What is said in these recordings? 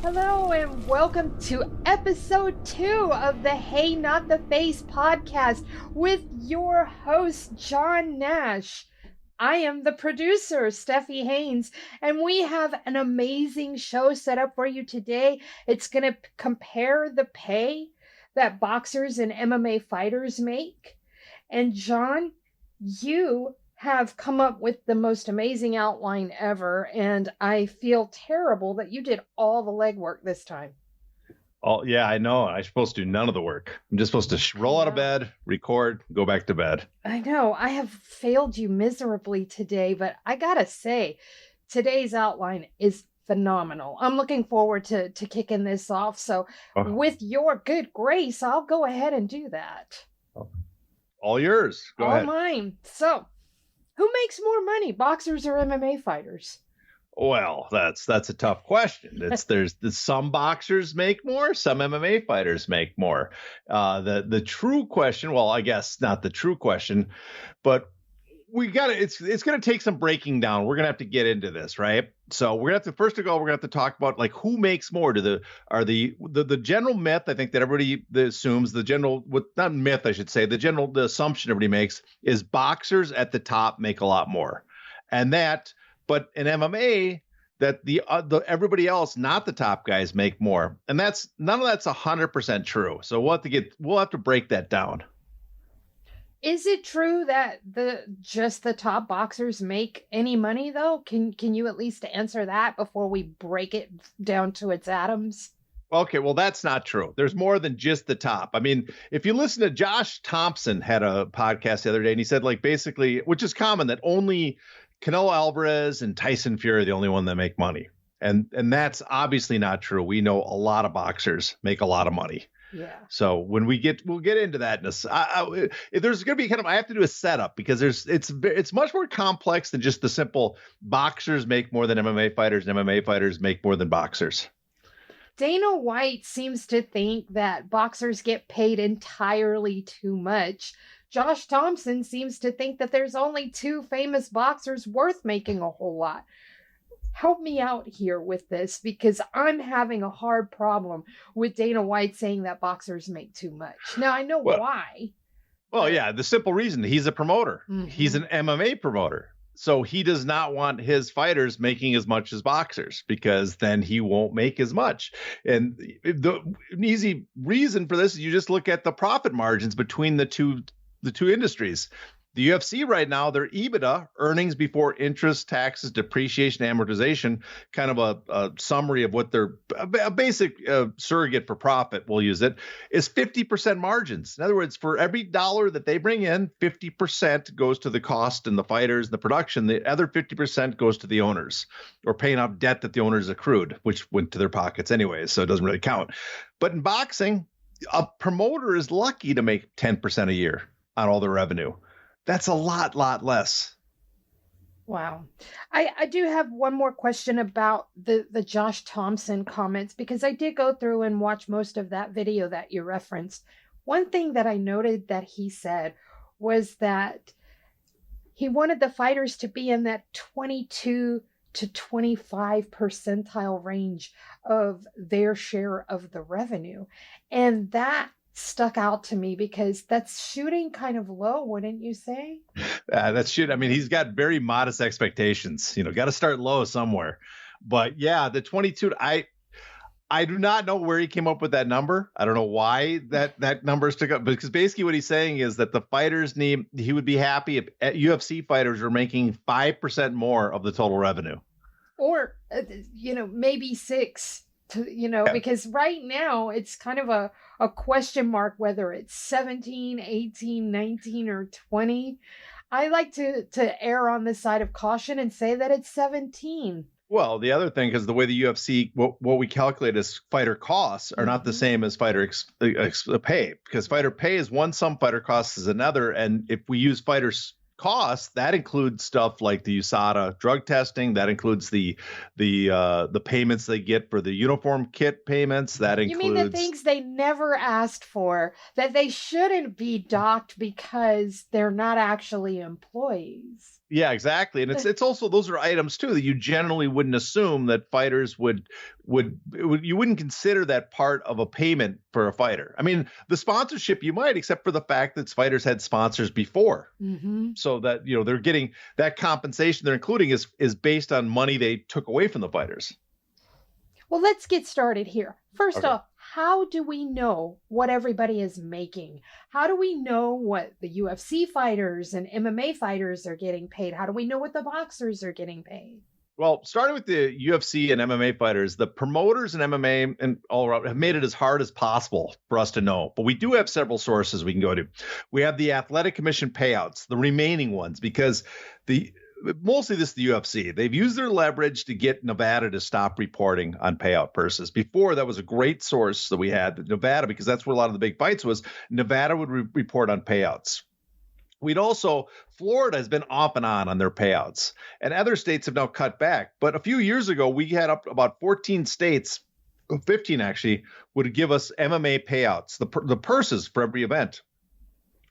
Hello and welcome to episode 2 of the Hey Not the Face podcast with your host, John Nash. I am the producer, Steffi Haynes, and we have an amazing show set up for you today. It's going to compare the pay that boxers and MMA fighters make. And John, you have come up with the most amazing outline ever, and I feel terrible that you did all the legwork this time. Oh, yeah, I know. I'm supposed to do none of the work. I'm just supposed to roll out of bed, record, go back to bed. I know. I have failed you miserably today, but I gotta say, today's outline is phenomenal. I'm looking forward to kicking this off. So with your good grace, I'll go ahead and do that. All yours. Go ahead. All mine. So, who makes more money, boxers or MMA fighters? Well, that's a tough question. There's some boxers make more, some MMA fighters make more. The true question, well, I guess not the true question, but it's going to take some breaking down. We're going to have to get into this, right? So we're going to have to, first of all, we're going to have to talk about like who makes more. The general myth, I think that everybody assumes, not myth, I should say, the assumption everybody makes is boxers at the top make a lot more. But in MMA, that everybody else, not the top guys, make more. And none of that's 100% true. So we'll have to break that down. Is it true that just the top boxers make any money, though? Can you at least answer that before we break it down to its atoms? Okay, well, that's not true. There's more than just the top. I mean, if you listen to Josh Thompson had a podcast the other day, and he said, like, basically, which is common, that only Canelo Alvarez and Tyson Fury are the only one that make money. And that's obviously not true. We know a lot of boxers make a lot of money. Yeah. So when we'll get into that. There's going to be I have to do a setup because it's much more complex than just the simple boxers make more than MMA fighters and MMA fighters make more than boxers. Dana White seems to think that boxers get paid entirely too much. Josh Thompson seems to think that there's only 2 famous boxers worth making a whole lot. Help me out here with this, because I'm having a hard problem with Dana White saying that boxers make too much. Now, I know why. Well, yeah, the simple reason, he's a promoter. Mm-hmm. He's an MMA promoter. So he does not want his fighters making as much as boxers, because then he won't make as much. And an easy reason for this is you just look at the profit margins between the two industries. The UFC right now, their EBITDA, earnings before interest, taxes, depreciation, amortization, kind of a summary of what their a basic surrogate for profit, we'll use it, is 50% margins. In other words, for every dollar that they bring in, 50% goes to the cost and the fighters and the production. The other 50% goes to the owners, or paying off debt that the owners accrued, which went to their pockets anyways, so it doesn't really count. But in boxing, a promoter is lucky to make 10% a year on all the revenue. That's a lot less. Wow. I do have one more question about the Josh Thompson comments, because I did go through and watch most of that video that you referenced. One thing that I noted that he said was that he wanted the fighters to be in that 22 to 25 percentile range of their share of the revenue. And that stuck out to me, because that's shooting kind of low, wouldn't you say? That's shit. I mean, he's got very modest expectations. Got to start low somewhere. But yeah, the 22. I do not know where he came up with that number. I don't know why that number stuck up. Because basically, what he's saying is that the fighters he would be happy if UFC fighters were making 5% more of the total revenue, or maybe 6. Because right now it's kind of a question mark whether it's 17, 18, 19, or 20. I like to err on the side of caution and say that it's 17. Well, the other thing, because the way the UFC, what we calculate as fighter costs are not the same as fighter pay, because fighter pay is one sum, fighter costs is another. And if we use fighters costs, that includes stuff like the USADA drug testing. That includes the payments they get for the uniform kit payments. That includes... You mean the things they never asked for, that they shouldn't be docked because they're not actually employees? Yeah, exactly. And it's also, those are items too that you generally wouldn't assume that fighters would you wouldn't consider that part of a payment for a fighter. I mean, the sponsorship you might, except for the fact that fighters had sponsors before. So that, they're getting that compensation they're including is based on money they took away from the fighters. Well, let's get started here. First Okay. off, how do we know what everybody is making? How do we know what the UFC fighters and MMA fighters are getting paid? How do we know what the boxers are getting paid? Well, starting with the UFC and MMA fighters, the promoters in MMA and all around have made it as hard as possible for us to know. But we do have several sources we can go to. We have the Athletic Commission payouts, the remaining ones, because mostly this is the UFC. They've used their leverage to get Nevada to stop reporting on payout purses. Before, that was a great source that we had, Nevada, because that's where a lot of the big fights was. Nevada would report on payouts. Florida has been off and on their payouts, and other states have now cut back. But a few years ago, we had up about 14 states, 15 actually, would give us MMA payouts, the purses for every event.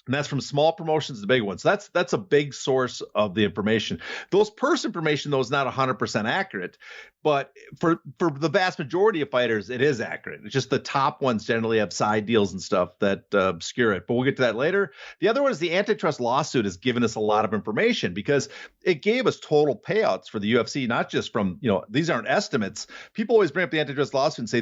And that's from small promotions to big ones. That's a big source of the information. Those purse information, though, is not 100% accurate. But for the vast majority of fighters, it is accurate. It's just the top ones generally have side deals and stuff that obscure it. But we'll get to that later. The other one is the antitrust lawsuit has given us a lot of information because it gave us total payouts for the UFC, not just from, these aren't estimates. People always bring up the antitrust lawsuit and say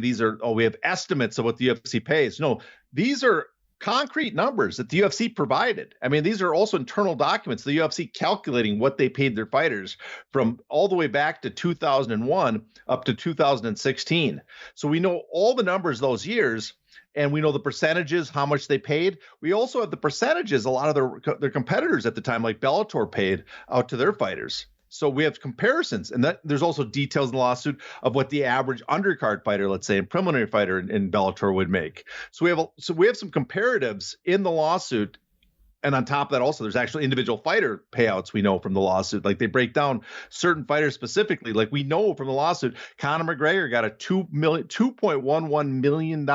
we have estimates of what the UFC pays. No, these are concrete numbers that the UFC provided. I mean, these are also internal documents, the UFC calculating what they paid their fighters from all the way back to 2001 up to 2016. So we know all the numbers those years, and we know the percentages, how much they paid. We also have the percentages a lot of their competitors at the time, like Bellator, paid out to their fighters. So we have comparisons, and that there's also details in the lawsuit of what the average undercard fighter, let's say, a preliminary fighter in Bellator would make. So we have some comparatives in the lawsuit, and on top of that, also there's actually individual fighter payouts we know from the lawsuit. Like they break down certain fighters specifically. Like we know from the lawsuit, Conor McGregor got a $2.11 million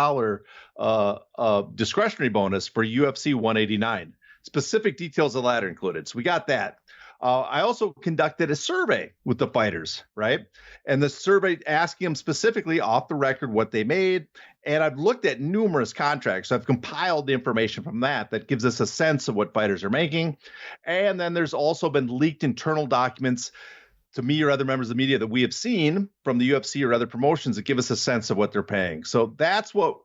discretionary bonus for UFC 189. Specific details of that are included. So we got that. I also conducted a survey with the fighters, right? And the survey asking them specifically off the record what they made. And I've looked at numerous contracts. So I've compiled the information from that gives us a sense of what fighters are making. And then there's also been leaked internal documents to me or other members of the media that we have seen from the UFC or other promotions that give us a sense of what they're paying. So that's what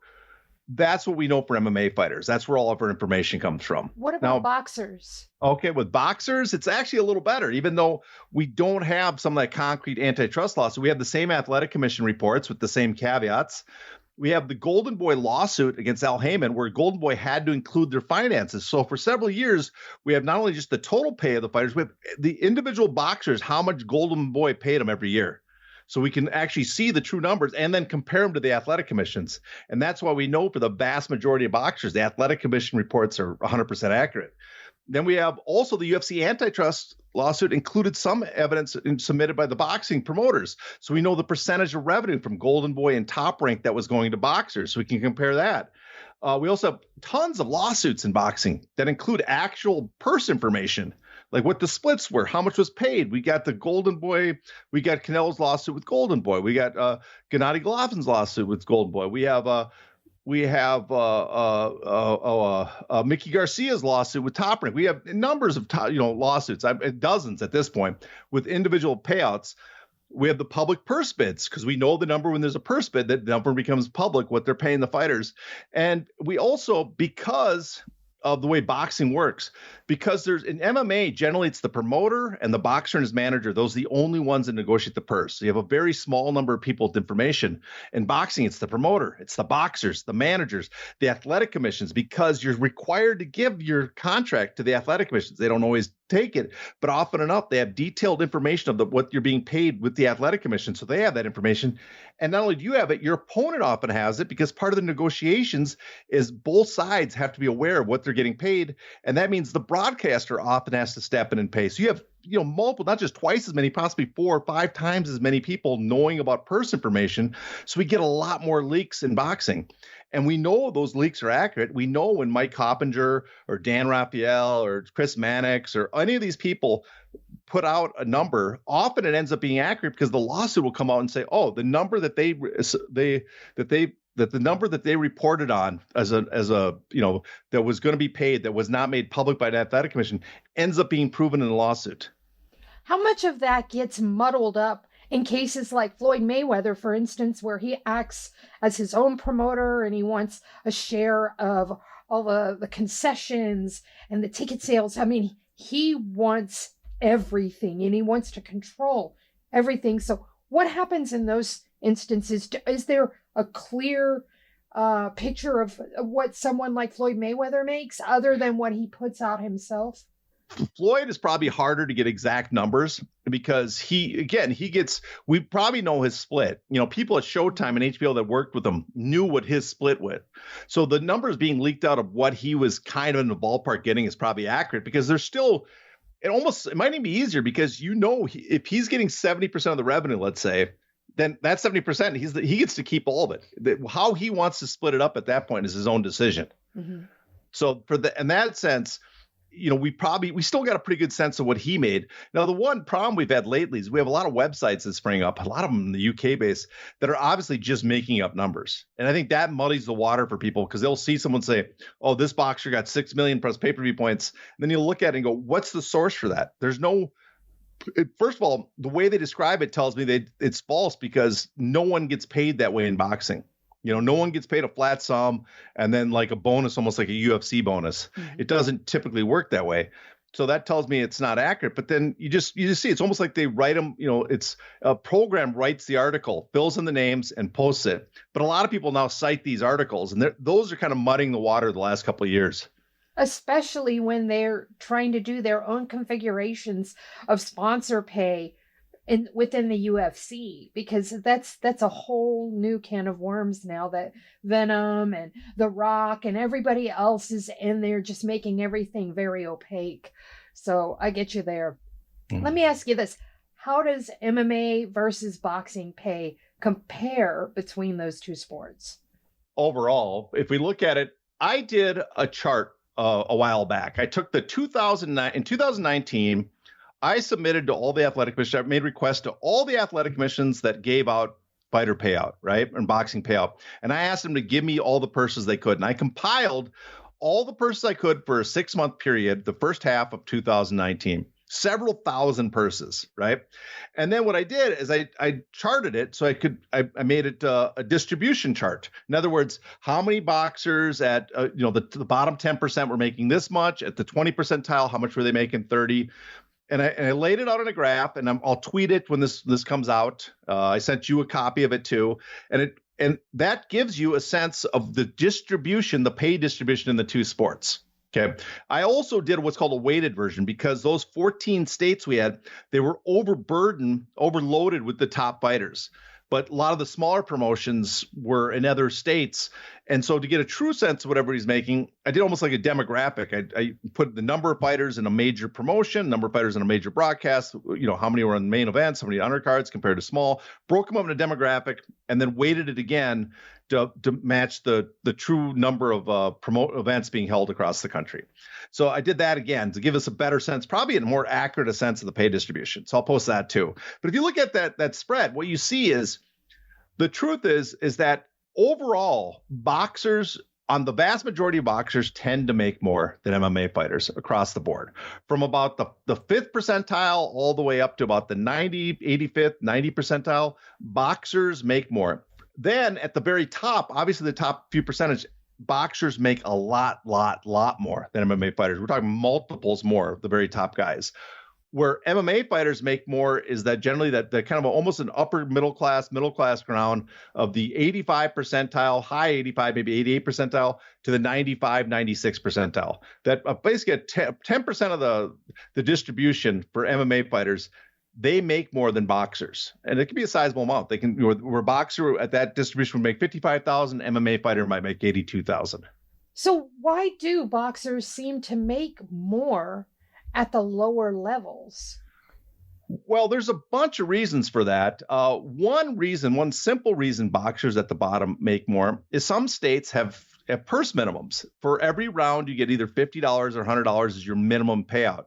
we know for MMA fighters. That's where all of our information comes from. What about boxers? Okay, with boxers, it's actually a little better, even though we don't have some of that concrete antitrust law. So we have the same Athletic Commission reports with the same caveats. We have the Golden Boy lawsuit against Al Heyman, where Golden Boy had to include their finances. So for several years, we have not only just the total pay of the fighters, we have the individual boxers, how much Golden Boy paid them every year. So we can actually see the true numbers and then compare them to the Athletic Commissions. And that's why we know for the vast majority of boxers, the Athletic Commission reports are 100% accurate. Then we have also the UFC antitrust lawsuit included some evidence submitted by the boxing promoters. So we know the percentage of revenue from Golden Boy and Top Rank that was going to boxers. So we can compare that. We also have tons of lawsuits in boxing that include actual purse information, like what the splits were, how much was paid. We got the Golden Boy, we got Canelo's lawsuit with Golden Boy, we got Gennady Golovkin's lawsuit with Golden Boy. We have Mickey Garcia's lawsuit with Top Rank. We have numbers of lawsuits, dozens at this point, with individual payouts. We have the public purse bids because we know the number when there's a purse bid, that number becomes public, what they're paying the fighters. And we also, because of the way boxing works, because there's in MMA, generally it's the promoter and the boxer and his manager. Those are the only ones that negotiate the purse. So you have a very small number of people with information. In boxing, it's the promoter, it's the boxers, the managers, the athletic commissions, because you're required to give your contract to the athletic commissions. They don't always take it, but often enough, they have detailed information of what you're being paid with the athletic commission. So they have that information. And not only do you have it, your opponent often has it, because part of the negotiations is both sides have to be aware of what they're getting paid. And that means the broadcaster often has to step in and pay. So you have multiple, not just twice as many, possibly 4 or 5 times as many people knowing about purse information. So we get a lot more leaks in boxing. And we know those leaks are accurate. We know when Mike Coppinger or Dan Raphael or Chris Mannix or any of these people put out a number, often it ends up being accurate because the lawsuit will come out and say, oh, the number that the number that they reported on as a that was going to be paid, that was not made public by the athletic commission, ends up being proven in the lawsuit. How much of that gets muddled up in cases like Floyd Mayweather, for instance, where he acts as his own promoter and he wants a share of all the concessions and the ticket sales? I mean, he wants everything and he wants to control everything. So what happens in those instances? Is there a clear picture of what someone like Floyd Mayweather makes other than what he puts out himself? Floyd is probably harder to get exact numbers because we probably know his split. People at Showtime and HBO that worked with him knew what his split was. So the numbers being leaked out of what he was kind of in the ballpark getting is probably accurate, because there's still, it might even be easier because if he's getting 70% of the revenue, let's say, then that 70%, he gets to keep all of it. How he wants to split it up at that point is his own decision. Mm-hmm. So in that sense, we still got a pretty good sense of what he made. Now, the one problem we've had lately is we have a lot of websites that spring up, a lot of them in the UK base, that are obviously just making up numbers. And I think that muddies the water for people, because they'll see someone say, oh, this boxer got 6 million plus pay-per-view points. And then you'll look at it and go, what's the source for that? First of all, the way they describe it tells me it's false, because no one gets paid that way in boxing. No one gets paid a flat sum and then like a bonus, almost like a UFC bonus. Mm-hmm. It doesn't typically work that way. So that tells me it's not accurate. But then you just see, it's almost like they write them, it's a program writes the article, fills in the names and posts it. But a lot of people now cite these articles, and those are kind of muddying the water the last couple of years. Especially when they're trying to do their own configurations of sponsor pay within the UFC, because that's a whole new can of worms now that Venom and The Rock and everybody else is in there just making everything very opaque. So I get you there. Mm. Let me ask you this. How does MMA versus boxing pay compare between those two sports? Overall, if we look at it, I did a chart a while back. I took in 2019, I submitted to all the athletic commissions. I made requests to all the athletic commissions that gave out fighter payout, right, and boxing payout. And I asked them to give me all the purses they could. And I compiled all the purses I could for a 6-month period, the first half of 2019. Several thousand purses, right? And then what I did is I charted it so I made it a distribution chart. In other words, how many boxers at the bottom 10% were making this much, at the 20 percentile, how much were they making? 30. And I laid it out on a graph, and I'll tweet it when this comes out. I sent you a copy of it too, and that gives you a sense of the distribution, the pay distribution in the two sports. Okay. I also did what's called a weighted version, because those 14 states we had, they were overloaded with the top fighters. But a lot of the smaller promotions were in other states. And so to get a true sense of what everybody's making, I did almost like a demographic. I put the number of fighters in a major promotion, number of fighters in a major broadcast, how many were in main events, how many undercards compared to small, broke them up in a demographic, and then weighted it again to match the true number of events being held across the country. So I did that again to give us a better sense, probably a more accurate sense of the pay distribution. So I'll post that too. But if you look at that spread, what you see is the truth is that overall, boxers, on the vast majority of boxers, tend to make more than MMA fighters across the board. From about the 5th percentile all the way up to about the 85th, 90 percentile, boxers make more. Then at the very top, obviously the top few percentage, boxers make a lot more than MMA fighters. We're talking multiples more of the very top guys. Where MMA fighters make more is that generally that kind of almost an upper middle class ground of the 85 percentile, high 85, maybe 88 percentile to the 95, 96 percentile. That basically 10% of the distribution for MMA fighters, they make more than boxers. And it can be a sizable amount. They can, where a boxer at that distribution would make 55,000, MMA fighter might make 82,000. So why do boxers seem to make more at the lower levels? Well, there's a bunch of reasons for that. One simple reason boxers at the bottom make more is some states have purse minimums. For every round, you get either $50 or $100 as your minimum payout.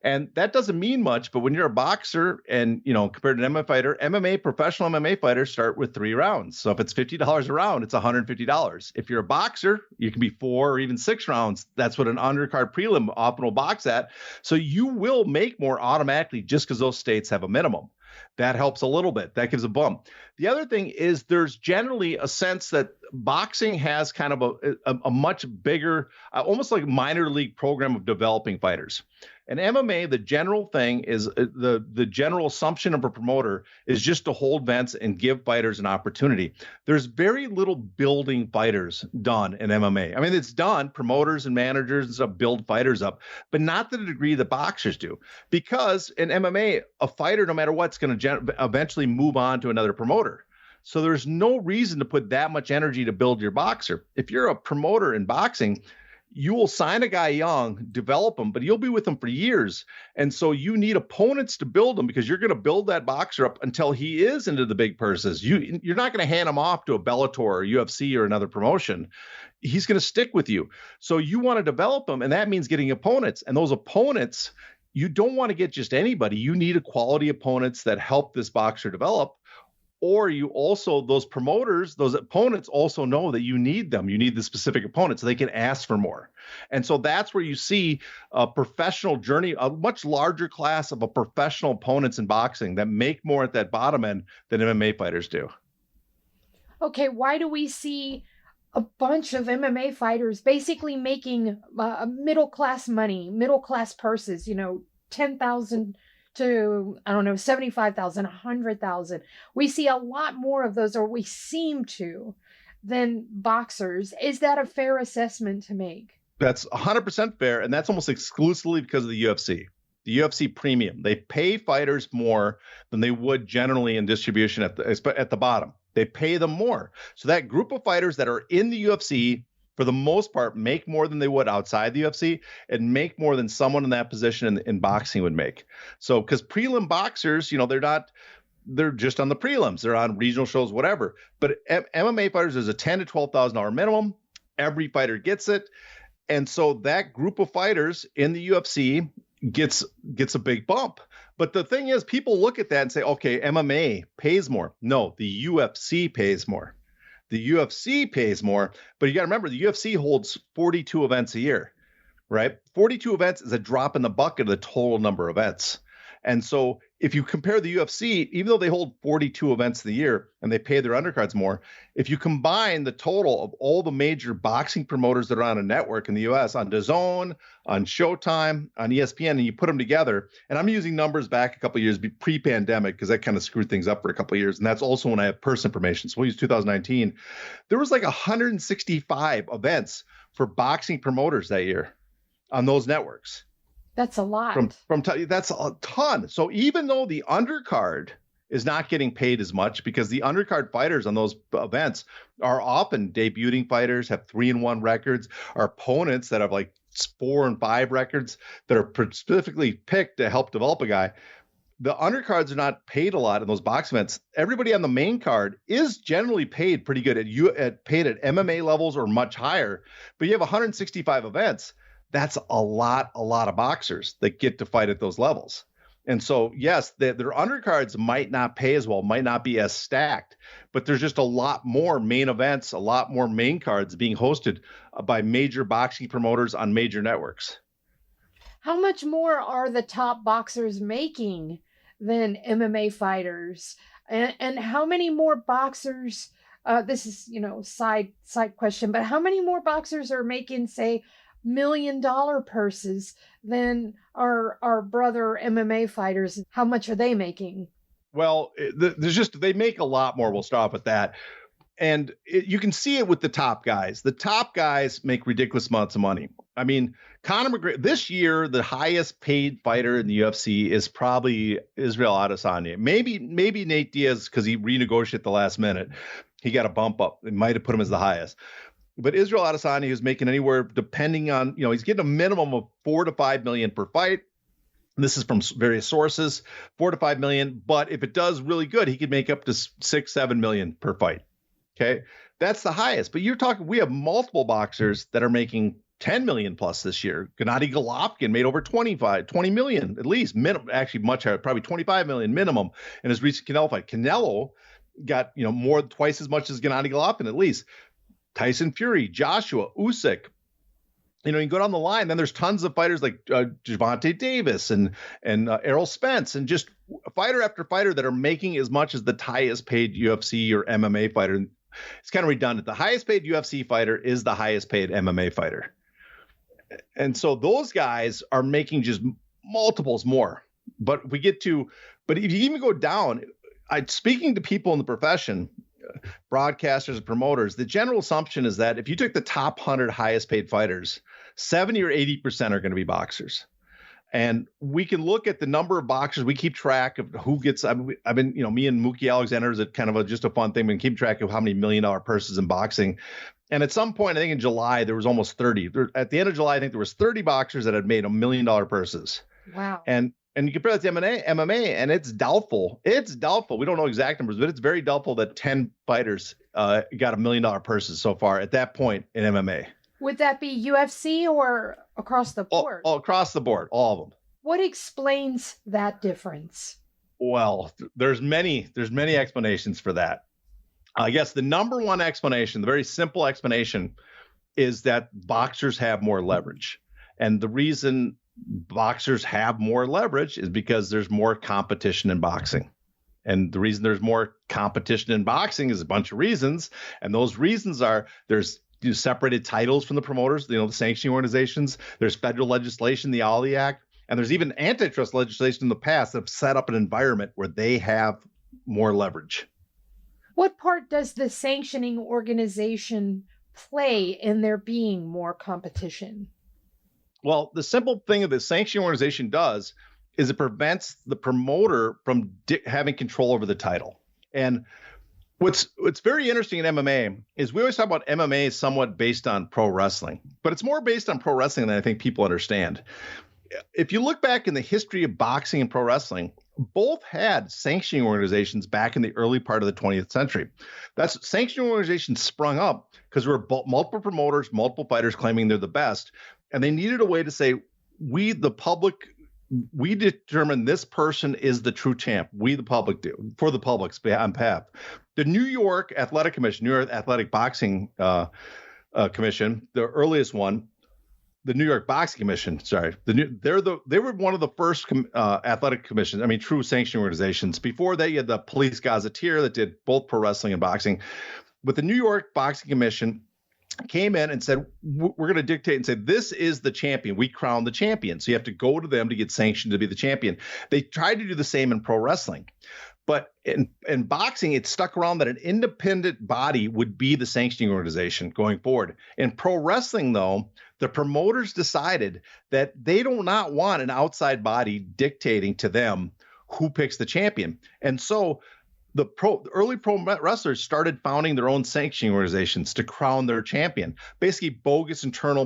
And that doesn't mean much, but when you're a boxer and, compared to an MMA fighter, professional MMA fighters start with 3 rounds. So if it's $50 a round, it's $150. If you're a boxer, you can be 4 or even 6 rounds. That's what an undercard prelim often will box at. So you will make more automatically just because those states have a minimum. That helps a little bit. That gives a bump. The other thing is there's generally a sense that boxing has kind of a much bigger, almost like minor league program of developing fighters. And MMA, the general thing is the general assumption of a promoter is just to hold events and give fighters an opportunity. There's very little building fighters done in MMA. I mean, it's done. Promoters and managers and stuff build fighters up, but not to the degree that boxers do. Because in MMA, a fighter, no matter what, is going to eventually move on to another promoter. So there's no reason to put that much energy to build your boxer. If you're a promoter in boxing, you will sign a guy young, develop him, but you'll be with him for years. And so you need opponents to build him because you're going to build that boxer up until he is into the big purses. You're not going to hand him off to a Bellator or UFC or another promotion. He's going to stick with you. So you want to develop him, and that means getting opponents. And those opponents, you don't want to get just anybody. You need a quality opponents that help this boxer develop. Or you also, those promoters, those opponents also know that you need them. You need the specific opponent so they can ask for more. And so that's where you see a professional journey, a much larger class of professional opponents in boxing that make more at that bottom end than MMA fighters do. Okay, why do we see a bunch of MMA fighters basically making middle-class money, middle-class purses, 10,000 to, 75,000, 100,000. We see a lot more of those, or we seem to, than boxers. Is that a fair assessment to make? That's 100% fair, and that's almost exclusively because of the UFC. The UFC premium. They pay fighters more than they would generally in distribution at the bottom. They pay them more. So that group of fighters that are in the UFC, for the most part, make more than they would outside the UFC and make more than someone in that position in boxing would make. So, because prelim boxers, they're just on the prelims. They're on regional shows, whatever. But MMA fighters, there's a $10,000 to $12,000 minimum. Every fighter gets it. And so that group of fighters in the UFC gets a big bump. But the thing is, people look at that and say, okay, MMA pays more. No, the UFC pays more. The UFC pays more, but you got to remember the UFC holds 42 events a year, right? 42 events is a drop in the bucket of the total number of events. And so if you compare the UFC, even though they hold 42 events a year and they pay their undercards more, if you combine the total of all the major boxing promoters that are on a network in the US, on DAZN, on Showtime, on ESPN, and you put them together, and I'm using numbers back a couple of years pre-pandemic because that kind of screwed things up for a couple of years. And that's also when I have purse information. So we'll use 2019. There was like 165 events for boxing promoters that year on those networks. That's a lot. That's a ton. So even though the undercard is not getting paid as much because the undercard fighters on those events are often debuting fighters, have 3-1 records, are opponents that have like 4 and 5 records that are specifically picked to help develop a guy. The undercards are not paid a lot in those box events. Everybody on the main card is generally paid pretty good paid at MMA levels or much higher, but you have 165 events. That's a lot of boxers that get to fight at those levels. And so, yes, their undercards might not pay as well, might not be as stacked, but there's just a lot more main events, a lot more main cards being hosted by major boxing promoters on major networks. How much more are the top boxers making than MMA fighters? And how many more boxers, this is, side question, but how many more boxers are making, say, $1 million purses than our brother MMA fighters? How much are they making? Well, they make a lot more. We'll start with that. And you can see it with the top guys. The top guys make ridiculous amounts of money. I mean, Conor McGregor, this year, the highest paid fighter in the UFC is probably Israel Adesanya. Maybe Nate Diaz, because he renegotiated at the last minute. He got a bump up. It might have put him as the highest. But Israel Adesanya is making anywhere, depending on, he's getting a minimum of $4 to $5 million per fight. This is from various sources, $4 to $5 million. But if it does really good, he could make up to $6-7 million per fight. Okay, that's the highest. But you're talking, we have multiple boxers that are making 10 million plus this year. Gennady Golovkin made over 20 million at least, minimum, actually much higher, probably 25 million minimum in his recent Canelo fight. Canelo got, more twice as much as Gennady Golovkin at least. Tyson Fury, Joshua, Usyk. You can go down the line. Then there's tons of fighters like Gervonta Davis and Errol Spence, and just fighter after fighter that are making as much as the highest paid UFC or MMA fighter. It's kind of redundant. The highest paid UFC fighter is the highest paid MMA fighter. And so those guys are making just multiples more. But if you even go down, speaking to people in the profession, broadcasters and promoters, the general assumption is that if you took the top 100 highest paid fighters, 70 or 80% are going to be boxers. And we can look at the number of boxers. We keep track of who gets. I've been, me and Mookie Alexander is kind of just a fun thing. We can keep track of how many $1 million purses in boxing. And at some point, I think in July, there was almost 30. At the end of July, I think there was 30 boxers that had made $1 million purses. Wow. And you compare that to MMA, and it's doubtful. It's doubtful. We don't know exact numbers, but it's very doubtful that 10 fighters got $1 million purses so far at that point in MMA. Would that be UFC or across the board? All across the board, all of them. What explains that difference? Well, there's many explanations for that. I guess the number one explanation, the very simple explanation, is that boxers have more leverage. And the reason boxers have more leverage is because there's more competition in boxing. And the reason there's more competition in boxing is a bunch of reasons. And those reasons are there's separated titles from the promoters, the sanctioning organizations. There's federal legislation, the Ali Act, and there's even antitrust legislation in the past that have set up an environment where they have more leverage. What part does the sanctioning organization play in there being more competition? Well, the simple thing that the sanctioning organization does is it prevents the promoter from having control over the title. And what's very interesting in MMA is we always talk about MMA somewhat based on pro wrestling, but it's more based on pro wrestling than I think people understand. If you look back in the history of boxing and pro wrestling, both had sanctioning organizations back in the early part of the 20th century. That's sanctioning organizations sprung up because there were multiple promoters, multiple fighters claiming they're the best, and they needed a way to say, we, the public, we determine this person is the true champ. We, the public, do for the public's behalf. The New York Athletic Commission, New York Athletic Boxing Commission, the earliest one, the New York Boxing Commission. Sorry, they were one of the first athletic commissions. I mean, true sanctioning organizations. Before that, you had the Police Gazetteer that did both pro wrestling and boxing. But the New York Boxing Commission came in and said, we're going to dictate and say, this is the champion. We crown the champion. So you have to go to them to get sanctioned to be the champion. They tried to do the same in pro wrestling. But in boxing, it stuck around that an independent body would be the sanctioning organization going forward. In pro wrestling, though, the promoters decided that they do not want an outside body dictating to them who picks the champion. And so the early pro wrestlers started founding their own sanctioning organizations to crown their champion, basically bogus internal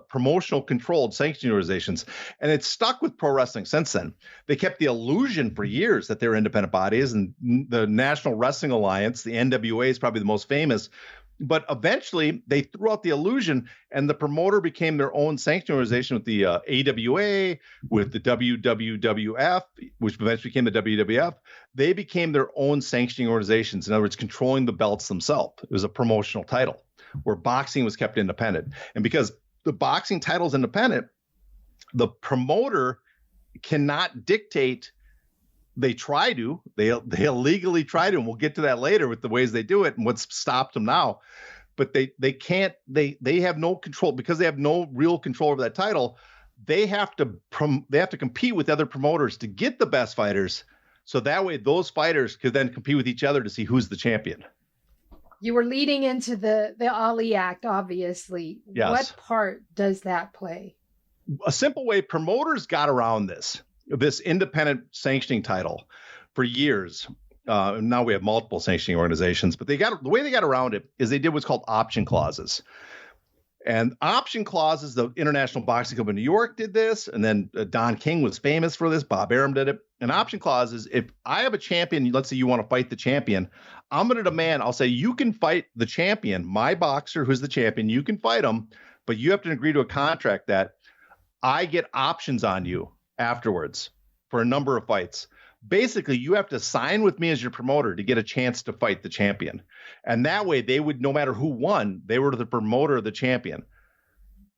promotional controlled sanctioning organizations. And it's stuck with pro wrestling since then. They kept the illusion for years that they were independent bodies, and the National Wrestling Alliance, the NWA, is probably the most famous. But eventually they threw out the illusion, and the promoter became their own sanctioning organization with the AWA, with the WWF, which eventually became the WWF. They became their own sanctioning organizations. In other words, controlling the belts themselves. It was a promotional title where boxing was kept independent. And because the boxing title is independent, the promoter cannot dictate. They try to, they illegally try to, and we'll get to that later with the ways they do it and what's stopped them now. But they can't, they have no control because they have no real control over that title. They have to compete with other promoters to get the best fighters. So that way those fighters could then compete with each other to see who's the champion. You were leading into the Ali Act, obviously. Yes. What part does that play? A simple way promoters got around this independent sanctioning title for years. Now we have multiple sanctioning organizations, but the way they got around it is they did what's called option clauses. And option clauses, the International Boxing Club in New York did this, and then Don King was famous for this. Bob Arum did it. And option clauses, if I have a champion, let's say you want to fight the champion, I'm going to demand, I'll say, you can fight the champion, my boxer who's the champion, you can fight him, but you have to agree to a contract that I get options on you afterwards for a number of fights. Basically, you have to sign with me as your promoter to get a chance to fight the champion. And that way they would, no matter who won, they were the promoter of the champion.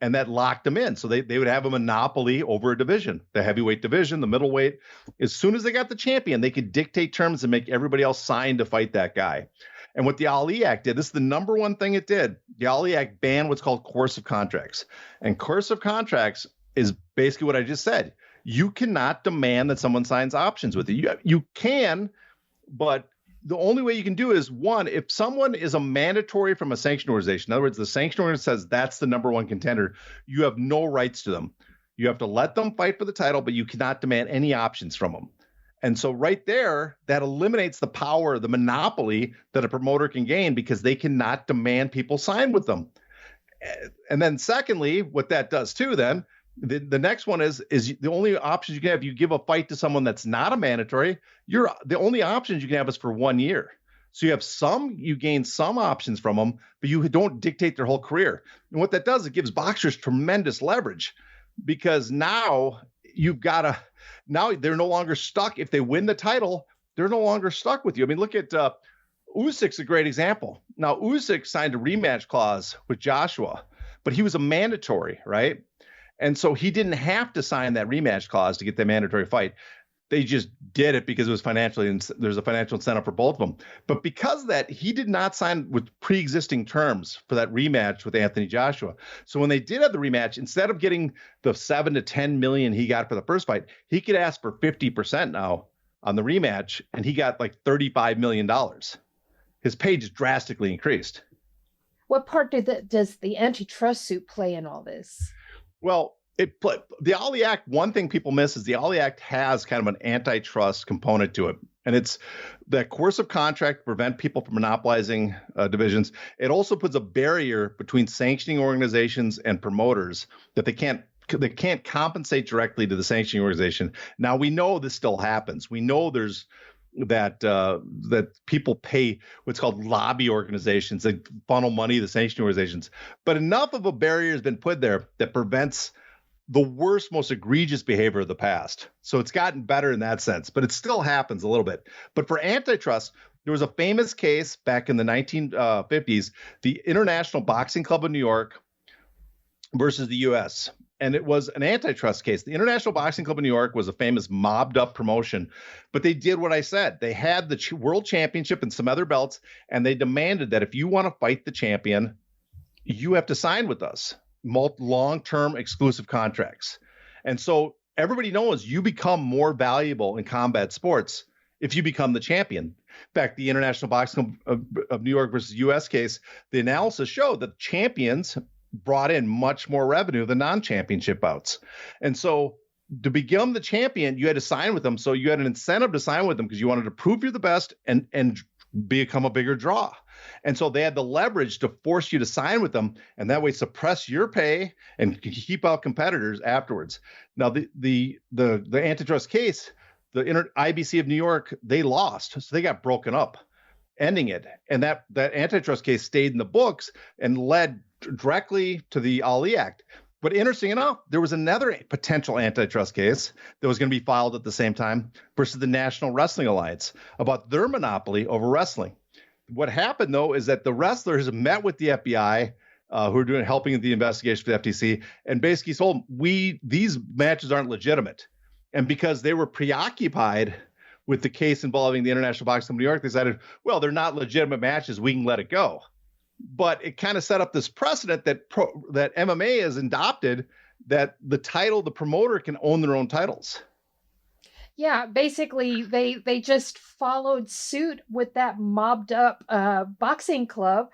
And that locked them in. So they would have a monopoly over a division, the heavyweight division, the middleweight. As soon as they got the champion, they could dictate terms and make everybody else sign to fight that guy. And what the Ali Act did, this is the number one thing it did. The Ali Act banned what's called coercive contracts. And coercive contracts is basically what I just said. You cannot demand that someone signs options with you. You can, but the only way you can do is, one, if someone is a mandatory from a sanction organization, in other words, the sanction organization says that's the number one contender, you have no rights to them. You have to let them fight for the title, but you cannot demand any options from them. And so right there, that eliminates the power, the monopoly that a promoter can gain because they cannot demand people sign with them. And then secondly, what that does too, then, the next one is the only options you can have. You give a fight to someone that's not a mandatory. The only options you can have is for 1 year. So you gain some options from them, but you don't dictate their whole career. And what that does, it gives boxers tremendous leverage because now they're no longer stuck. If they win the title, they're no longer stuck with you. I mean, look at Usyk's a great example. Now, Usyk signed a rematch clause with Joshua, but he was a mandatory, right? And so he didn't have to sign that rematch clause to get the mandatory fight. They just did it because it was there's a financial incentive for both of them. But because of that, he did not sign with pre-existing terms for that rematch with Anthony Joshua. So when they did have the rematch, instead of getting the 7 to 10 million he got for the first fight, he could ask for 50% now on the rematch, and he got like $35 million. His pay just drastically increased. What part does the antitrust suit play in all this? Well, the Ali Act, one thing people miss is the Ali Act has kind of an antitrust component to it. And it's the coercive contract to prevent people from monopolizing divisions. It also puts a barrier between sanctioning organizations and promoters that they can't compensate directly to the sanctioning organization. Now, we know this still happens. We know there's that people pay what's called lobby organizations that funnel money to the sanctioning organizations. But enough of a barrier has been put there that prevents the worst, most egregious behavior of the past. So it's gotten better in that sense, but it still happens a little bit. But for antitrust, there was a famous case back in the 1950s, the International Boxing Club of New York versus the U.S., and it was an antitrust case. The International Boxing Club of New York was a famous mobbed up promotion, but they did what I said. They had the world championship and some other belts, and they demanded that if you want to fight the champion, you have to sign with us, long-term exclusive contracts. And so everybody knows you become more valuable in combat sports if you become the champion. In fact, the International Boxing Club of New York versus U.S. case, the analysis showed that champions brought in much more revenue than non-championship bouts. And so to become the champion, you had to sign with them. So you had an incentive to sign with them because you wanted to prove you're the best and become a bigger draw. And so they had the leverage to force you to sign with them, and that way suppress your pay and keep out competitors afterwards. Now, the antitrust case, the IBC of New York, they lost. So they got broken up, ending it. And that antitrust case stayed in the books and led directly to the Ali Act. But interesting enough, there was another potential antitrust case that was going to be filed at the same time versus the National Wrestling Alliance about their monopoly over wrestling. What happened, though, is that the wrestlers met with the FBI, who are helping the investigation for the FTC, and basically told them, these matches aren't legitimate. And because they were preoccupied with the case involving the International Boxing Club of New York, they decided, well, they're not legitimate matches, we can let it go. But it kind of set up this precedent that MMA has adopted, that the promoter can own their own titles. Yeah, basically they just followed suit with that mobbed up boxing club,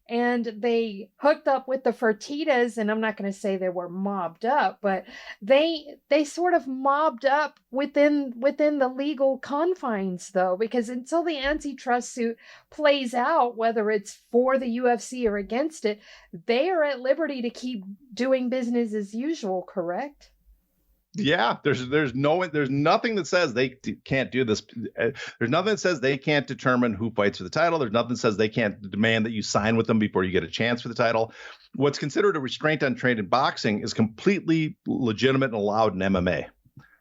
and they hooked up with the Fertittas, and I'm not going to say they were mobbed up, but they sort of mobbed up within the legal confines, though, because until the antitrust suit plays out, whether it's for the UFC or against it, they are at liberty to keep doing business as usual, correct? Yeah, there's nothing that says they can't do this. There's nothing that says they can't determine who fights for the title. There's nothing that says they can't demand that you sign with them before you get a chance for the title. What's considered a restraint on trade in boxing is completely legitimate and allowed in MMA.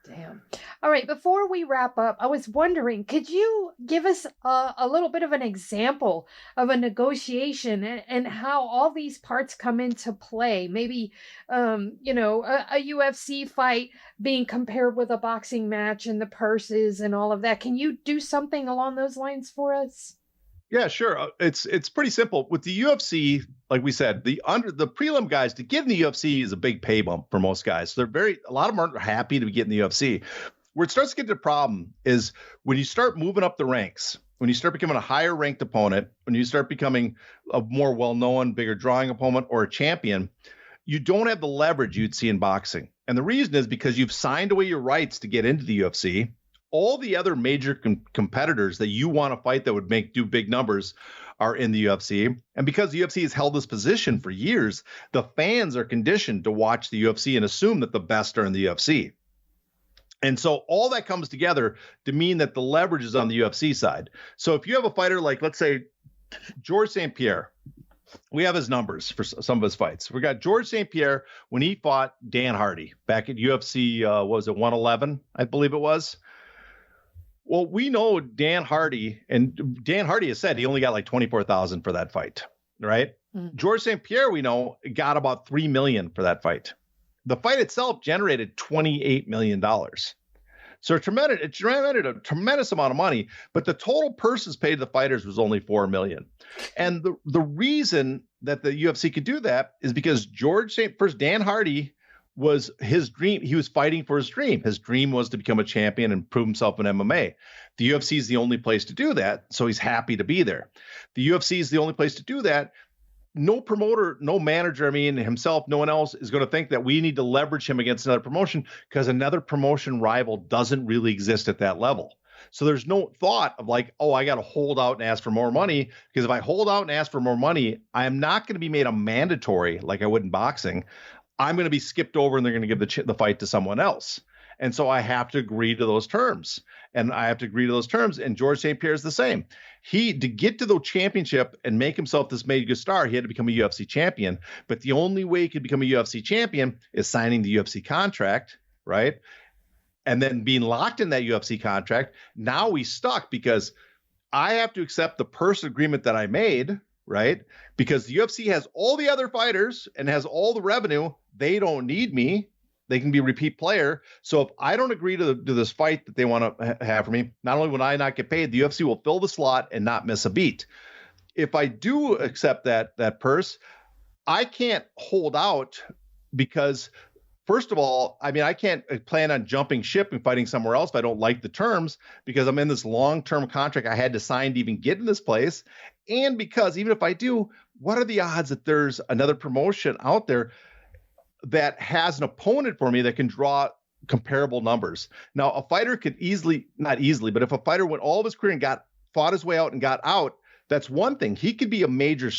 Damn. All right. Before we wrap up, I was wondering, could you give us a little bit of an example of a negotiation and how all these parts come into play? Maybe, a UFC fight being compared with a boxing match and the purses and all of that. Can you do something along those lines for us? Yeah, sure. It's pretty simple. With the UFC, like we said, the prelim guys to get in the UFC is a big pay bump for most guys. So a lot of them aren't happy to get in the UFC. Where it starts to get to the problem is when you start moving up the ranks, when you start becoming a higher ranked opponent, when you start becoming a more well-known, bigger drawing opponent or a champion, you don't have the leverage you'd see in boxing. And the reason is because you've signed away your rights to get into the UFC. All the other major competitors that you want to fight that would do big numbers are in the UFC. And because the UFC has held this position for years, the fans are conditioned to watch the UFC and assume that the best are in the UFC. And so all that comes together to mean that the leverage is on the UFC side. So if you have a fighter like, let's say, George St. Pierre, we have his numbers for some of his fights. We got George St. Pierre when he fought Dan Hardy back at UFC, what was it, 111, I believe it was. Well, we know Dan Hardy has said he only got like 24,000 for that fight, right? Mm-hmm. George St. Pierre, we know, got about $3 million for that fight. The fight itself generated $28 million. So it generated a tremendous amount of money, but the total purses paid to the fighters was only $4 million. And the reason that the UFC could do that is because Dan Hardy was his dream. He was fighting for his dream. His dream was to become a champion and prove himself in MMA. The UFC is the only place to do that, so he's happy to be there. The UFC is the only place to do that. No promoter, no manager, himself, no one else is going to think that we need to leverage him against another promotion because another promotion rival doesn't really exist at that level. So there's no thought of like, oh, I got to hold out and ask for more money, because if I hold out and ask for more money, I am not going to be made a mandatory like I would in boxing. I'm going to be skipped over and they're going to give the fight to someone else. And so I have to agree to those terms. And George St. Pierre is the same. To get to the championship and make himself this mega star, he had to become a UFC champion. But the only way he could become a UFC champion is signing the UFC contract, right? And then being locked in that UFC contract. Now he's stuck because I have to accept the purse agreement that I made, right? Because the UFC has all the other fighters and has all the revenue. They don't need me. They can be a repeat player. So if I don't agree to this fight that they want to have for me, not only will I not get paid, the UFC will fill the slot and not miss a beat. If I do accept that purse, I can't hold out because, first of all, I can't plan on jumping ship and fighting somewhere else if I don't like the terms, because I'm in this long-term contract I had to sign to even get in this place. And because even if I do, what are the odds that there's another promotion out there that has an opponent for me that can draw comparable numbers? Now, a fighter could not easily, but if a fighter went all of his career and fought his way out and got out, that's one thing. He could be a major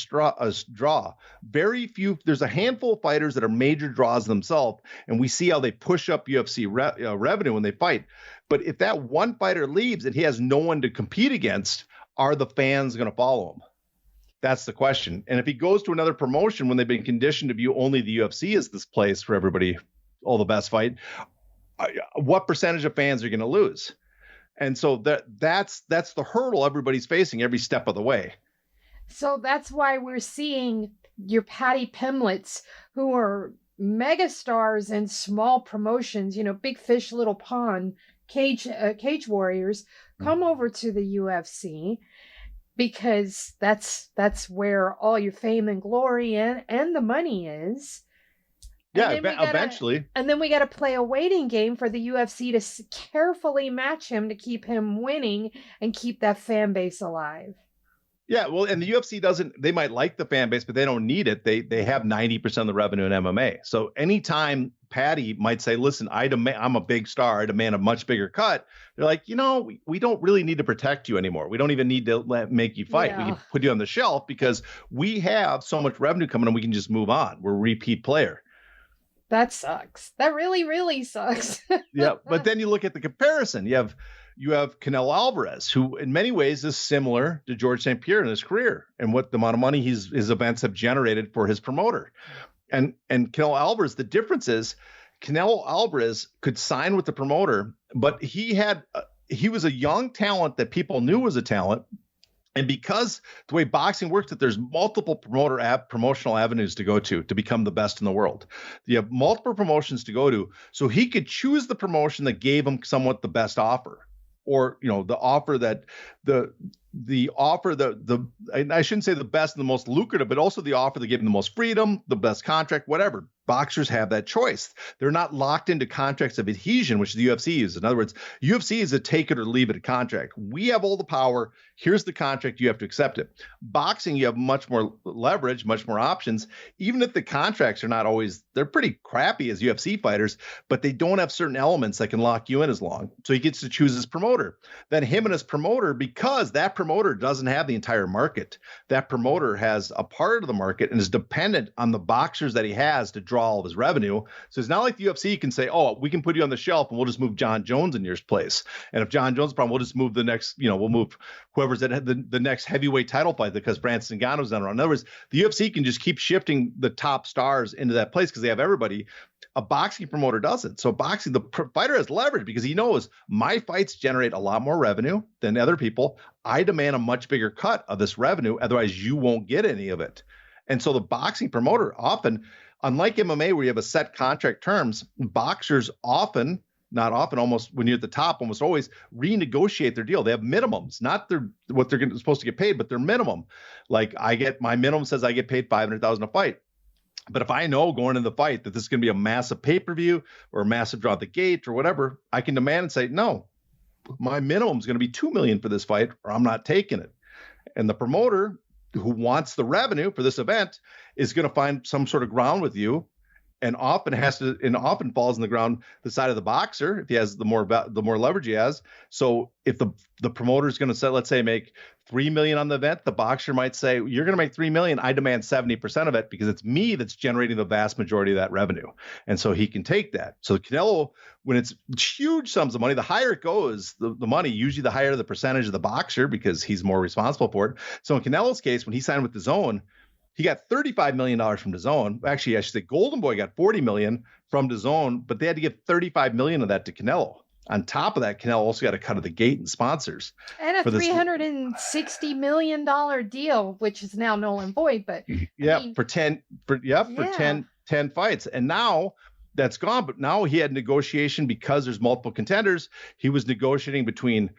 draw. Very few, there's a handful of fighters that are major draws themselves, and we see how they push up UFC revenue when they fight. But if that one fighter leaves and he has no one to compete against, are the fans going to follow him? That's the question. And if he goes to another promotion when they've been conditioned to view only the UFC as this place for everybody, all the best fight, what percentage of fans are going to lose? And so that's the hurdle everybody's facing every step of the way. So that's why we're seeing your Patty Pimlets, who are megastars in small promotions, big fish, little pond, cage warriors, come over to the UFC. Because that's where all your fame and glory and the money is. Yeah, eventually. And then we got to play a waiting game for the UFC to carefully match him to keep him winning and keep that fan base alive. Yeah, well, and the UFC they might like the fan base, but they don't need it. They have 90% of the revenue in MMA. So anytime Patty might say, listen, I'm a big star, I demand a much bigger cut, they're like, we don't really need to protect you anymore. We don't even need to make you fight. Yeah. We can put you on the shelf because we have so much revenue coming and we can just move on. We're a repeat player. That sucks. That really, really sucks. Yeah, but then you look at the comparison. You have Canelo Alvarez, who in many ways is similar to George St. Pierre in his career and what the amount of money his events have generated for his promoter. And Canelo Alvarez, the difference is Canelo Alvarez could sign with the promoter, but he was a young talent that people knew was a talent. And because the way boxing works, that there's multiple promotional avenues to go to become the best in the world. You have multiple promotions to go to, so he could choose the promotion that gave him somewhat the best offer, or the offer that the offer I shouldn't say the best and the most lucrative, but also the offer that gave him the most freedom, the best contract, whatever. Boxers have that choice. They're not locked into contracts of adhesion, which the UFC is. In other words, UFC is a take it or leave it contract. We have all the power. Here's the contract. You have to accept it. Boxing, you have much more leverage, much more options. Even if the contracts are not always, they're pretty crappy as UFC fighters, but they don't have certain elements that can lock you in as long. So he gets to choose his promoter. Then him and his promoter, because that promoter doesn't have the entire market. That promoter has a part of the market and is dependent on the boxers that he has to draw all of his revenue. So it's not like the UFC can say, oh, we can put you on the shelf and we'll just move John Jones in your place. And if John Jones' problem, we'll just move the next, we'll move whoever's at the next heavyweight title fight because Brandon Ngannou's not around. In other words, the UFC can just keep shifting the top stars into that place because they have everybody. A boxing promoter doesn't. So boxing, the fighter has leverage because he knows my fights generate a lot more revenue than other people. I demand a much bigger cut of this revenue. Otherwise, you won't get any of it. And so the boxing promoter often, unlike MMA where you have a set contract terms, boxers often, not often, almost when you're at the top, almost always renegotiate their deal. They have minimums, not what they're supposed to get paid, but their minimum. Like my minimum says I get paid $500,000 a fight. But if I know going into the fight that this is going to be a massive pay-per-view or a massive draw at the gate or whatever, I can demand and say, no, my minimum is going to be $2 million for this fight or I'm not taking it. And the promoter who wants the revenue for this event is going to find some sort of ground with you and often falls on the ground the side of the boxer if he has the more leverage he has. So if the promoter is going to say, let's say, make $3 million on the event, the boxer might say, you're going to make $3 million. I demand 70% of it because it's me that's generating the vast majority of that revenue. And so he can take that. So Canelo, when it's huge sums of money, the higher it goes, the money, usually the higher the percentage of the boxer because he's more responsible for it. So in Canelo's case, when he signed with DAZN, he got $35 million from DAZN. Actually, I should say Golden Boy got $40 million from DAZN, but they had to give $35 million of that to Canelo. On top of that, Canelo also got a cut of the gate and sponsors. And a $360 million deal, which is now null and void. But for 10 fights. And now that's gone. But now he had negotiation because there's multiple contenders. He was negotiating between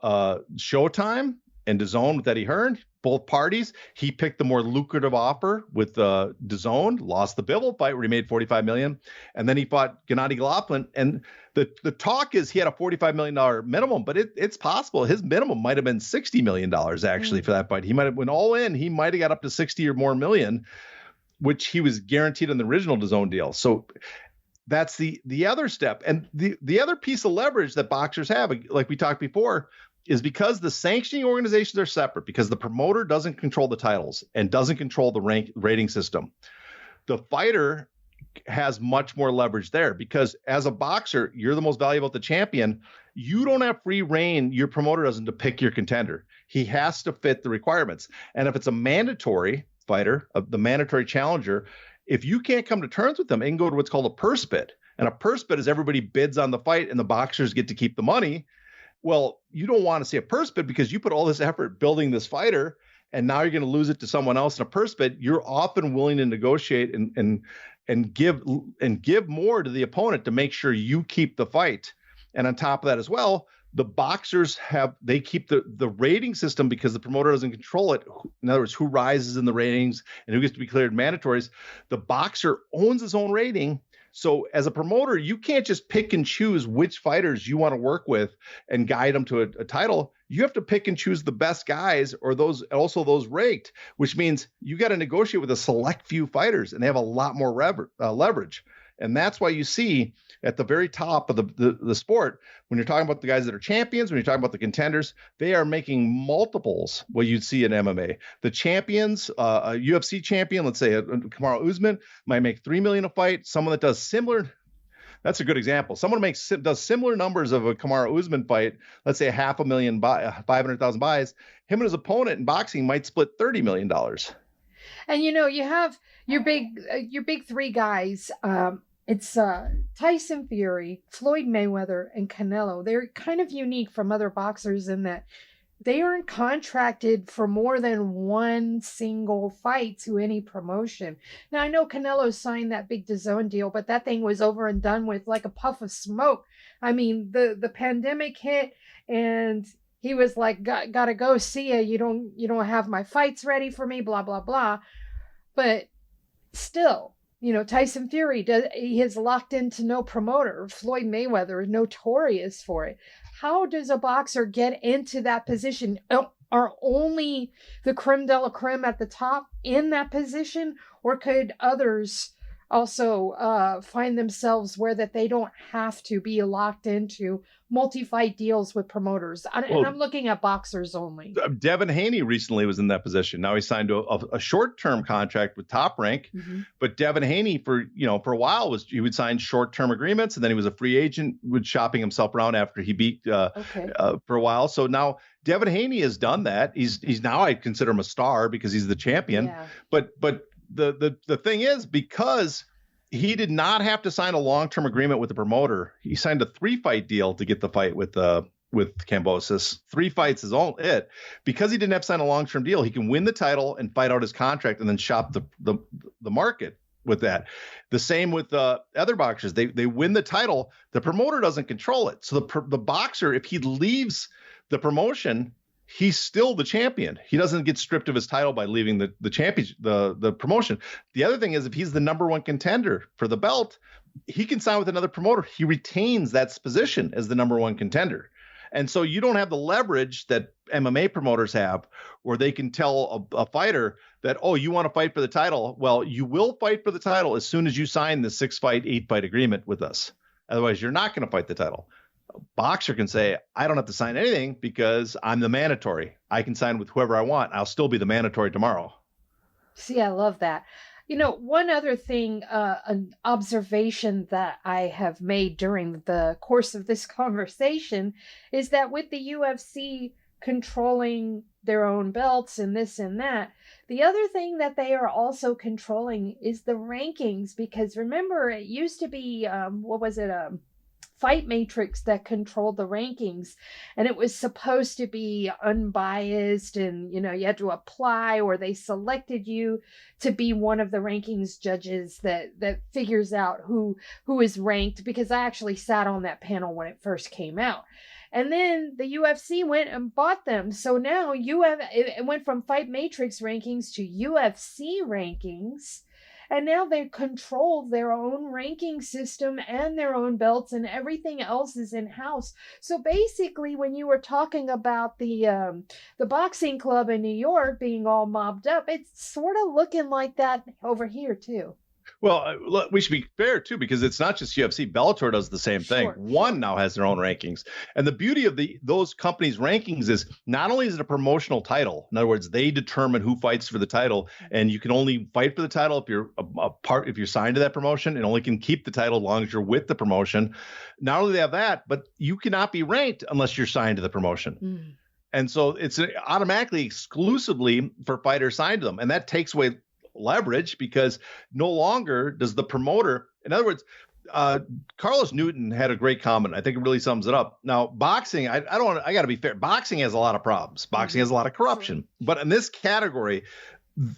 Showtime and DAZN that he earned. Both parties. He picked the more lucrative offer with DAZN, lost the Bivol fight where he made $45 million, and then he fought Gennady Golovkin. And the talk is he had a $45 million minimum, but it's possible his minimum might have been $60 million actually for that fight. He might have went all in. He might have got up to 60 or more million, which he was guaranteed in the original DAZN deal. So that's the other step. And the other piece of leverage that boxers have, like we talked before, is because the sanctioning organizations are separate, because the promoter doesn't control the titles and doesn't control the rating system. The fighter has much more leverage there because as a boxer, you're the most valuable at the champion. You don't have free reign. Your promoter doesn't to pick your contender. He has to fit the requirements. And if it's a mandatory fighter, the mandatory challenger, if you can't come to terms with them, it can go to what's called a purse bid. And a purse bid is everybody bids on the fight and the boxers get to keep the money. Well, you don't want to see a purse bid because you put all this effort building this fighter and now you're going to lose it to someone else in a purse bid. You're often willing to negotiate and give more to the opponent to make sure you keep the fight. And on top of that as well, the boxers they keep the rating system because the promoter doesn't control it. In other words, who rises in the ratings and who gets to be cleared mandatories. The boxer owns his own rating. So as a promoter, you can't just pick and choose which fighters you want to work with and guide them to a title. You have to pick and choose the best guys or those ranked, which means you got to negotiate with a select few fighters and they have a lot more leverage. And that's why you see at the very top of the sport, when you're talking about the guys that are champions, when you're talking about the contenders, they are making multiples what you'd see in MMA. The champions, a UFC champion, let's say Kamaru Usman, might make $3 million a fight. Someone that does similar, that's a good example. Someone does similar numbers of a Kamaru Usman fight, let's say 500,000, 500,000 buys. Him and his opponent in boxing might split $30 million. And you have your big three guys. It's Tyson Fury, Floyd Mayweather, and Canelo. They're kind of unique from other boxers in that they aren't contracted for more than one single fight to any promotion. Now, I know Canelo signed that big DAZN deal, but that thing was over and done with like a puff of smoke. I mean, the pandemic hit and he was like, gotta go, see ya. You don't have my fights ready for me, blah, blah, blah. But still, Tyson Fury he is locked into no promoter. Floyd Mayweather is notorious for it. How does a boxer get into that position? Are only the creme de la creme at the top in that position? Or could others also find themselves where that they don't have to be locked into multi-fight deals with promoters? And I'm looking at boxers only. Devin Haney recently was in that position. Now he signed a short-term contract with Top Rank, but Devin Haney for a while he would sign short-term agreements, and then he was a free agent, would shopping himself around after he beat for a while. So now Devin Haney has done that. He's now, I consider him a star because he's the champion. Yeah. But the thing is, because he did not have to sign a long-term agreement with the promoter, he signed a 3-fight deal to get the fight with Kambosos. 3 fights is all it. Because he didn't have to sign a long-term deal, he can win the title and fight out his contract and then shop the market with that. The same with other boxers. They win the title. The promoter doesn't control it. So the boxer, if he leaves the promotion, he's still the champion. He doesn't get stripped of his title by leaving the championship, the promotion. The other thing is, if he's the number one contender for the belt, he can sign with another promoter. He retains that position as the number one contender. And so you don't have the leverage that MMA promoters have, where they can tell a fighter that, oh, you want to fight for the title? Well, you will fight for the title as soon as you sign the 6-fight, 8-fight agreement with us. Otherwise, you're not going to fight the title. A boxer can say, I don't have to sign anything because I'm the mandatory. I can sign with whoever I want. I'll still be the mandatory tomorrow. See, I love that. One other thing, an observation that I have made during the course of this conversation is that with the UFC controlling their own belts and this and that, the other thing that they are also controlling is the rankings. Because remember, it used to be, Fight Matrix that controlled the rankings, and it was supposed to be unbiased, and you had to apply, or they selected you to be one of the rankings judges that figures out who is ranked, because I actually sat on that panel when it first came out. And then the UFC went and bought them. So now it went from Fight Matrix rankings to UFC rankings. And now they control their own ranking system and their own belts, and everything else is in-house. So basically, when you were talking about the boxing club in New York being all mobbed up, it's sort of looking like that over here too. Well, we should be fair, too, because it's not just UFC. Bellator does the same thing. One now has their own rankings. And the beauty of those companies' rankings is not only is it a promotional title. In other words, they determine who fights for the title, and you can only fight for the title if you're if you're signed to that promotion, and only can keep the title as long as you're with the promotion. Not only do they have that, but you cannot be ranked unless you're signed to the promotion. And so it's automatically exclusively for fighters signed to them. And that takes away leverage, because no longer does the promoter, in other words, Carlos Newton had a great comment. I think it really sums it up. Now, boxing, I got to be fair. Boxing has a lot of problems. Boxing has a lot of corruption. But in this category,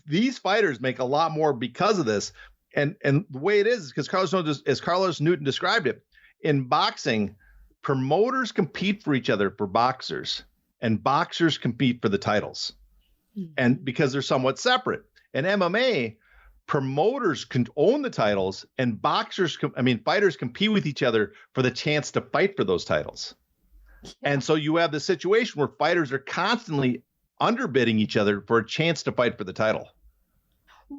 these fighters make a lot more because of this. And the way it is, because as Carlos Newton described it, in boxing, promoters compete for each other for boxers, and boxers compete for the titles. And because they're somewhat separate. In MMA, promoters can own the titles, and fighters compete with each other for the chance to fight for those titles. Yeah. And so you have the situation where fighters are constantly underbidding each other for a chance to fight for the title.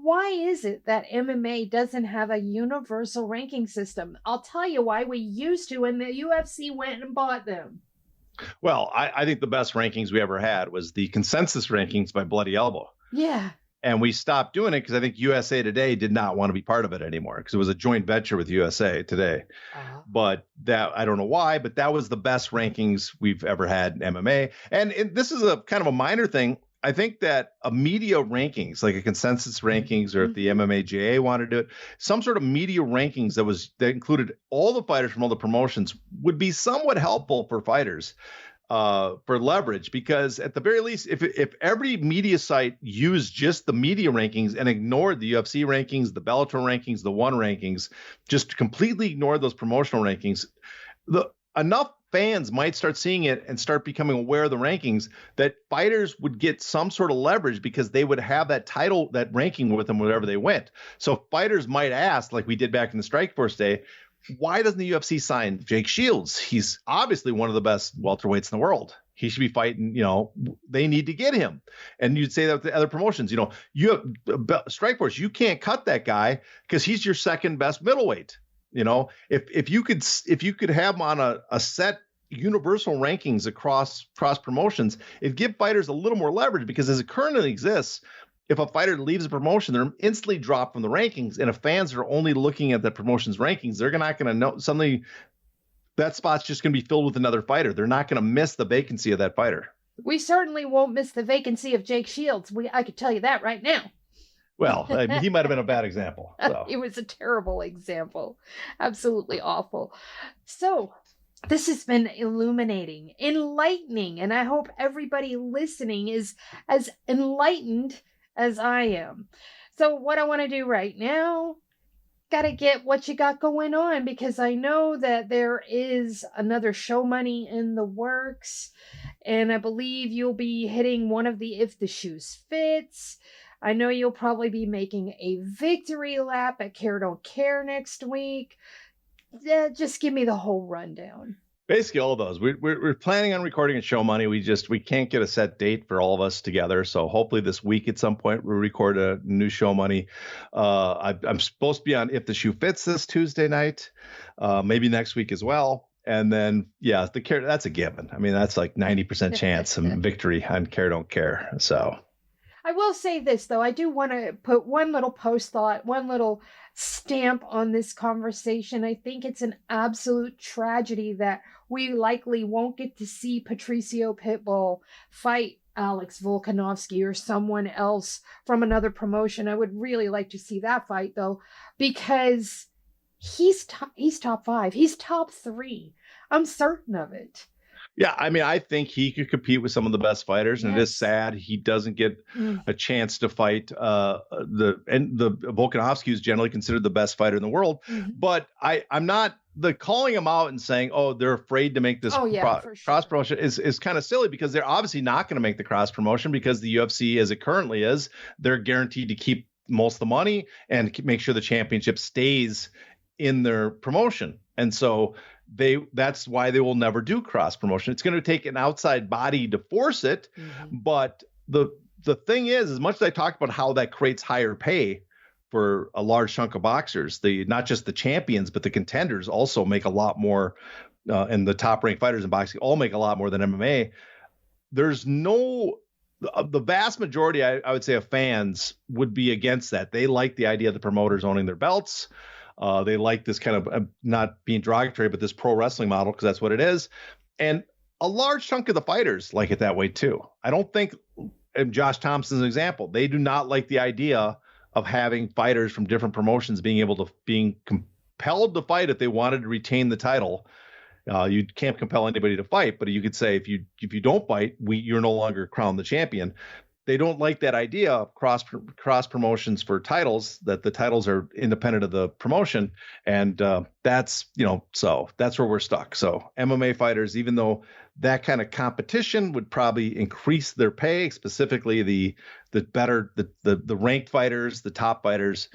Why is it that MMA doesn't have a universal ranking system? I'll tell you why. We used to, and the UFC went and bought them. Well, I think the best rankings we ever had was the consensus rankings by Bloody Elbow. Yeah. And we stopped doing it because I think USA Today did not want to be part of it anymore because it was a joint venture with USA Today. But that, I don't know why, but that was the best rankings we've ever had in MMA. And this is a kind of a minor thing. I think that a media rankings, like a consensus rankings, or if the MMAJA wanted to do it, some sort of media rankings that included all the fighters from all the promotions would be somewhat helpful for fighters. For leverage, because at the very least, if every media site used just the media rankings and ignored the UFC rankings, the Bellator rankings, the ONE rankings, just completely ignored those promotional rankings, enough fans might start seeing it and start becoming aware of the rankings that fighters would get some sort of leverage because they would have that title, that ranking with them wherever they went. So fighters might ask, like we did back in the Strikeforce day, why doesn't the UFC sign Jake Shields? He's obviously one of the best welterweights in the world. He should be fighting, they need to get him. And you'd say that with the other promotions, you have Strikeforce, you can't cut that guy because he's your second best middleweight. If you could have him on a set universal rankings across promotions, it'd give fighters a little more leverage, because as it currently exists, if a fighter leaves a promotion, they're instantly dropped from the rankings. And if fans are only looking at the promotion's rankings, they're not going to know suddenly that spot's just going to be filled with another fighter. They're not going to miss the vacancy of that fighter. We certainly won't miss the vacancy of Jake Shields. I could tell you that right now. Well, he might have been a bad example. So. It was a terrible example. Absolutely awful. So this has been illuminating, enlightening, and I hope everybody listening is as enlightened as I am. So what I want to do right now, got to get what you got going on, because I know that there is another show money in the works, and I believe you'll be hitting one of the If the Shoes Fits. I know you'll probably be making a victory lap at Care Don't Care next week. Just give me the whole rundown. Basically all of those. We're planning on recording a show money. We can't get a set date for all of us together. So hopefully this week at some point we'll record a new show money. I'm supposed to be on If the Shoe Fits this Tuesday night, maybe next week as well. And then, the Care, that's a given. I mean, that's like 90% chance of victory on Care Don't Care. So I will say this, though. I do want to put one little post thought, one little stamp on this conversation. I think it's an absolute tragedy that we likely won't get to see Patricio Pitbull fight Alex Volkanovski or someone else from another promotion. I would really like to see that fight, though, because he's top 5. He's top 3. I'm certain of it. Yeah, I mean, I think he could compete with some of the best fighters, and It is sad he doesn't get a chance to fight the Volkanovski, who's generally considered the best fighter in the world. Mm-hmm. But I'm not calling him out and saying, oh, they're afraid to make this cross promotion is kind of silly, because they're obviously not going to make the cross promotion, because the UFC, as it currently is, they're guaranteed to keep most of the money and make sure the championship stays in their promotion, and so. That's why they will never do cross promotion. It's going to take an outside body to force it. Mm-hmm. But the thing is, as much as I talked about how that creates higher pay for a large chunk of boxers, not just the champions, but the contenders also make a lot more, and the top ranked fighters in boxing all make a lot more than MMA. There's the vast majority, I would say, of fans would be against that. They like the idea of the promoters owning their belts. They like this kind of, not being derogatory, but this pro wrestling model, because that's what it is. And a large chunk of the fighters like it that way too. I don't think, Josh Thompson's an example, they do not like the idea of having fighters from different promotions being compelled to fight if they wanted to retain the title. You can't compel anybody to fight, but you could say if you don't fight, you're no longer crowned the champion. They don't like that idea of cross promotions for titles, that the titles are independent of the promotion. And that's where we're stuck. So MMA fighters, even though that kind of competition would probably increase their pay, specifically the ranked fighters, the top fighters,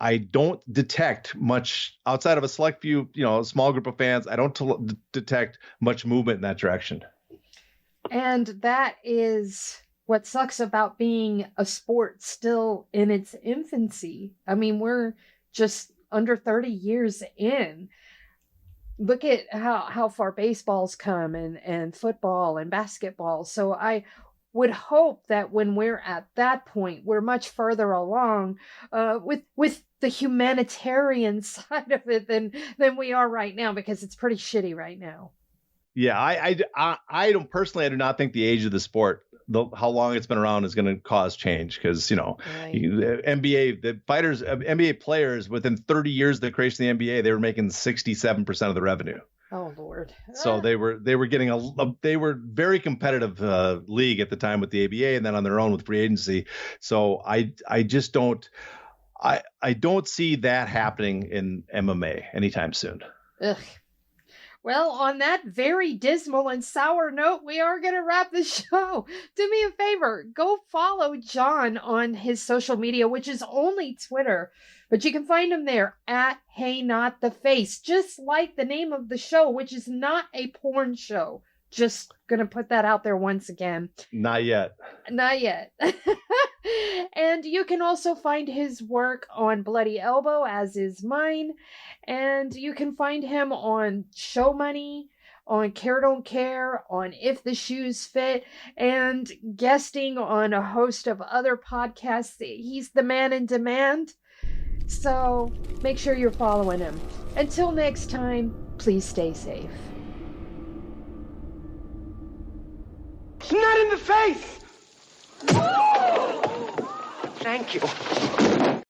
I don't detect much outside of a select few, a small group of fans. I don't detect much movement in that direction. And that is what sucks about being a sport still in its infancy. I mean, we're just under 30 years in. Look at how far baseball's come and football and basketball. So I would hope that when we're at that point, we're much further along with the humanitarian side of it than we are right now, because it's pretty shitty right now. Yeah, I don't personally. I do not think the age of the sport, how long it's been around, is going to cause change, because Right. NBA players within 30 years of the creation of the NBA, they were making 67% of the revenue. Oh Lord! So they were getting they were very competitive league at the time with the ABA, and then on their own with free agency. So I just don't see that happening in MMA anytime soon. Ugh. Well, on that very dismal and sour note, we are going to wrap the show. Do me a favor, go follow John on his social media, which is only Twitter, but you can find him there at Hey Not the Face, just like the name of the show, which is not a porn show. Just going to put that out there once again. Not yet. Not yet. And you can also find his work on Bloody Elbow, as is mine. And you can find him on Show Money, on Care Don't Care, on If the Shoes Fit, and guesting on a host of other podcasts. He's the man in demand. So make sure you're following him. Until next time, please stay safe. Not in the face! Thank you.